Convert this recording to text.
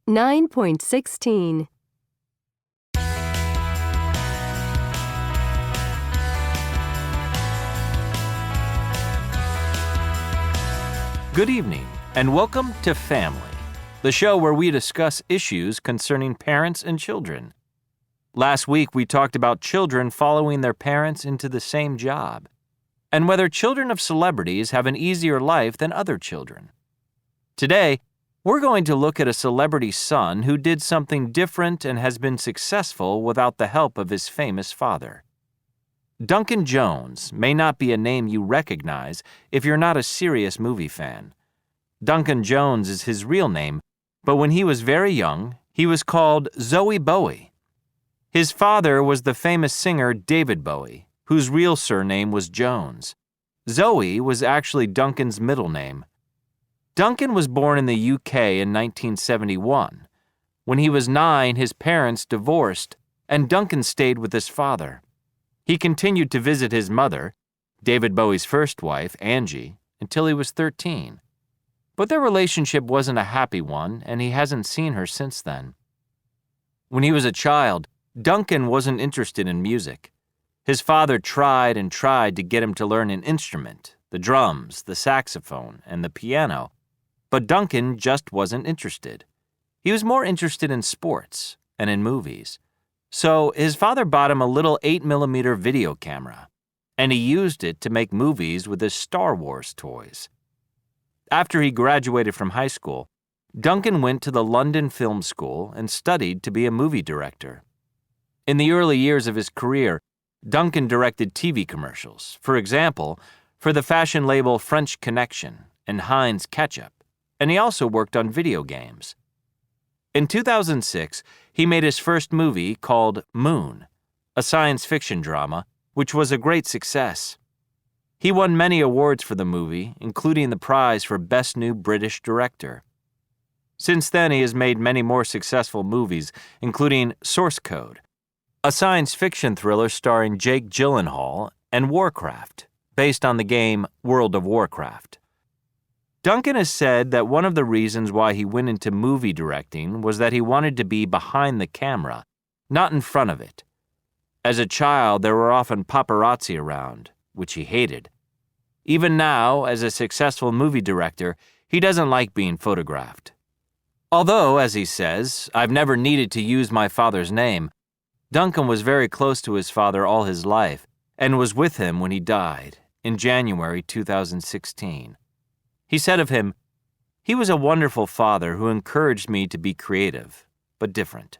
9.16. Good evening, and welcome to Family, the show where we discuss issues concerning parents and children. Last week, we talked about children following their parents into the same job, and whether children of celebrities have an easier life than other children. Today, we're going to look at a celebrity's son who did something different and has been successful without the help of his famous father. Duncan Jones may not be a name you recognize if you're not a serious movie fan. Duncan Jones is his real name, but when he was very young, he was called Zoe Bowie. His father was the famous singer David Bowie, whose real surname was Jones. Zoe was actually Duncan's middle name. Duncan was born in the UK in 1971. When he was 9, his parents divorced, and Duncan stayed with his father. He continued to visit his mother, David Bowie's first wife, Angie, until he was 13. But their relationship wasn't a happy one, and he hasn't seen her since then. When he was a child, Duncan wasn't interested in music. His father tried and tried to get him to learn an instrument, the drums, the saxophone, and the piano, but Duncan just wasn't interested. He was more interested in sports and in movies. So his father bought him a little 8mm video camera, and he used it to make movies with his Star Wars toys. After he graduated from high school, Duncan went to the London Film School and studied to be a movie director. In the early years of his career, Duncan directed TV commercials, for example, for the fashion label French Connection and Heinz Ketchup, and he also worked on video games. In 2006, he made his first movie called Moon, a science fiction drama, which was a great success. He won many awards for the movie, including the prize for Best New British Director. Since then, he has made many more successful movies, including Source Code, a science fiction thriller starring Jake Gyllenhaal, and Warcraft, based on the game World of Warcraft. Duncan has said that one of the reasons why he went into movie directing was that he wanted to be behind the camera, not in front of it. As a child, there were often paparazzi around, which he hated. Even now, as a successful movie director, he doesn't like being photographed. Although, as he says, I've never needed to use my father's name, Duncan was very close to his father all his life and was with him when he died in January 2016. He said of him, "He was a wonderful father who encouraged me to be creative, but different."